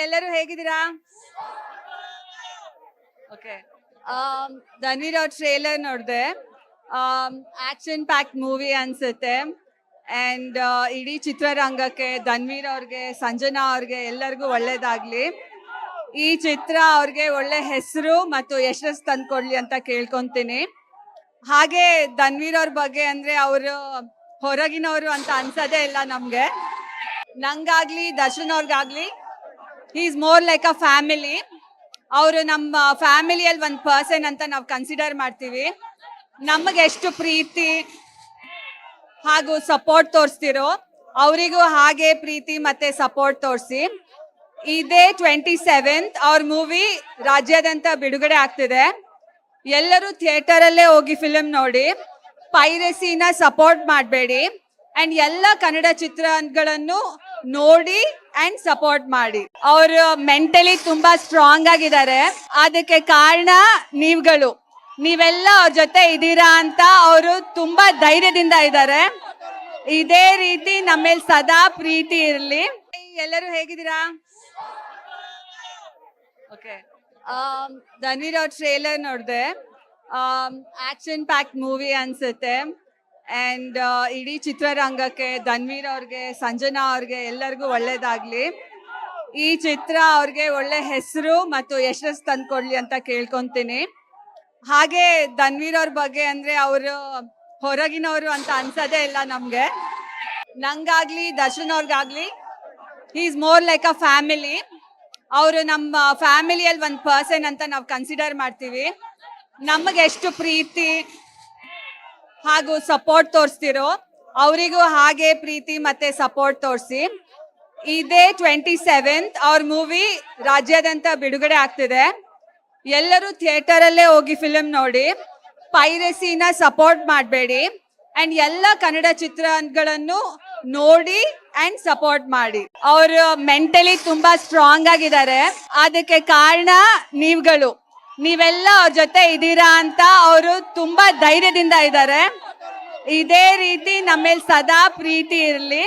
ಎಲ್ಲರೂ ಹೇಗಿದ್ದೀರಾ? ಓಕೆ. ಧನ್ವೀರ್ ಅವ್ರ ಟ್ರೇಲರ್ ನೋಡಿದೆ. ಆಕ್ಷನ್ ಪ್ಯಾಕ್ ಮೂವಿ ಅನ್ಸುತ್ತೆ. ಅಂಡ್ ಇಡೀ ಚಿತ್ರರಂಗಕ್ಕೆ, ಧನ್ವೀರ್ ಅವ್ರಿಗೆ, ಸಂಜನಾ ಅವ್ರಿಗೆ ಎಲ್ಲರಿಗೂ ಒಳ್ಳೇದಾಗ್ಲಿ. ಈ ಚಿತ್ರ ಅವ್ರಿಗೆ ಒಳ್ಳೆ ಹೆಸರು ಮತ್ತು ಯಶಸ್ಸು ತಂದ್ಕೊಡ್ಲಿ ಅಂತ ಕೇಳ್ಕೊಂತೀನಿ. ಹಾಗೆ ಧನ್ವೀರ್ ಅವ್ರ ಬಗ್ಗೆ ಅಂದ್ರೆ ಅವರು ಹೊರಗಿನವರು ಅಂತ ಅನ್ಸೋದೇ ಇಲ್ಲ ನಮ್ಗೆ. ನಂಗಾಗ್ಲಿ ದರ್ಶನ್ ಅವ್ರಿಗಾಗ್ಲಿ, he is more like a family. ಅವರು ನಮ್ಮ ಫ್ಯಾಮಿಲಿಯಲ್ಲಿ ಒಂದು ಪರ್ಸನ್ ಅಂತ ನಾವು ಕನ್ಸಿಡರ್ ಮಾಡ್ತೀವಿ. ನಮಗೆ ಎಷ್ಟು ಪ್ರೀತಿ ಹಾಗೂ ಸಪೋರ್ಟ್ ತೋರಿಸ್ತಿರೋ ಅವರಿಗೂ ಹಾಗೆ ಪ್ರೀತಿ ಮತ್ತೆ ಸಪೋರ್ಟ್ ತೋರಿಸಿ. ಇದೇ 27th ಅವ್ರ ಮೂವಿ ರಾಜ್ಯಾದ್ಯಂತ ಬಿಡುಗಡೆ ಆಗ್ತಿದೆ. ಎಲ್ಲರೂ ಥಿಯೇಟರ್ ಅಲ್ಲೇ ಹೋಗಿ ಫಿಲ್ಮ್ ನೋಡಿ, ಪೈರಸಿನ ಸಪೋರ್ಟ್ ಮಾಡಬೇಡಿ. ಅಂಡ್ ಎಲ್ಲ ಕನ್ನಡ ಚಿತ್ರಗಳನ್ನು ನೋಡಿ ಅಂಡ್ ಸಪೋರ್ಟ್ ಮಾಡಿ. ಅವರು ಮೆಂಟಲಿ ತುಂಬಾ ಸ್ಟ್ರಾಂಗ್ ಆಗಿದ್ದಾರೆ. ಅದಕ್ಕೆ ಕಾರಣ ನೀವೆಲ್ಲ ಅವ್ರ ಜೊತೆ ಇದ್ದೀರಾ ಅಂತ ಅವರು ತುಂಬಾ ಧೈರ್ಯದಿಂದ ಇದ್ದಾರೆ. ಇದೇ ರೀತಿ ನಮ್ಮ ಮೇಲೆ ಸದಾ ಪ್ರೀತಿ ಇರಲಿ. ಎಲ್ಲರೂ ಹೇಗಿದ್ದೀರಾ? ಓಕೆ. ಧನ್ವೀರ್ ಅವ್ರ ಟ್ರೇಲರ್ ನೋಡಿದೆ. ಆಕ್ಷನ್ ಪ್ಯಾಕ್ ಮೂವಿ ಅನ್ಸುತ್ತೆ. ಅಂಡ್ ಇಡೀ ಚಿತ್ರರಂಗಕ್ಕೆ, ಧನ್ವೀರ್ ಅವ್ರಿಗೆ, ಸಂಜನಾ ಅವ್ರಿಗೆ ಎಲ್ಲರಿಗೂ ಒಳ್ಳೇದಾಗ್ಲಿ. ಈ ಚಿತ್ರ ಅವ್ರಿಗೆ ಒಳ್ಳೆ ಹೆಸರು ಮತ್ತು ಯಶಸ್ಸು ತಂದ್ಕೊಡ್ಲಿ ಅಂತ ಕೇಳ್ಕೊಂತೀನಿ. ಹಾಗೆ ಧನ್ವೀರ್ ಅವ್ರ ಬಗ್ಗೆ ಅಂದ್ರೆ ಅವರು ಹೊರಗಿನವರು ಅಂತ ಅನ್ಸೋದೇ ಇಲ್ಲ ನಮ್ಗೆ. ನಂಗಾಗ್ಲಿ ದರ್ಶನ್ ಅವ್ರಿಗಾಗ್ಲಿ, he is more like a family. ಅವರು ನಮ್ಮ ಫ್ಯಾಮಿಲಿಯಲ್ಲಿ ಒಂದು ಪರ್ಸನ್ ಅಂತ ನಾವು ಕನ್ಸಿಡರ್ ಮಾಡ್ತೀವಿ. ನಮಗೆ ಎಷ್ಟು ಪ್ರೀತಿ ಹಾಗೂ ಸಪೋರ್ಟ್ ತೋರಿಸ್ತಿರೋ ಅವರಿಗೂ ಹಾಗೆ ಪ್ರೀತಿ ಮತ್ತೆ ಸಪೋರ್ಟ್ ತೋರಿಸಿ. ಇದೇ 27th ಅವ್ರ ಮೂವಿ ರಾಜ್ಯಾದ್ಯಂತ ಬಿಡುಗಡೆ ಆಗ್ತಿದೆ. ಎಲ್ಲರೂ ಥಿಯೇಟರ್ ಅಲ್ಲೇ ಹೋಗಿ ಫಿಲ್ಮ್ ನೋಡಿ, ಪೈರಸಿನ ಸಪೋರ್ಟ್ ಮಾಡಬೇಡಿ. ಅಂಡ್ ಎಲ್ಲ ಕನ್ನಡ ಚಿತ್ರಗಳನ್ನು ನೋಡಿ ಅಂಡ್ ಸಪೋರ್ಟ್ ಮಾಡಿ. ಅವರು ಮೆಂಟಲಿ ತುಂಬಾ ಸ್ಟ್ರಾಂಗ್ ಆಗಿದ್ದಾರೆ. ಅದಕ್ಕೆ ಕಾರಣ ನೀವೆಲ್ಲ ಅವ್ರ ಜೊತೆ ಇದ್ದೀರಾ ಅಂತ ಅವರು ತುಂಬಾ ಧೈರ್ಯದಿಂದ ಇದ್ದಾರೆ. ಇದೇ ರೀತಿ ನಮ್ಮ ಮೇಲೆ ಸದಾ ಪ್ರೀತಿ ಇರಲಿ.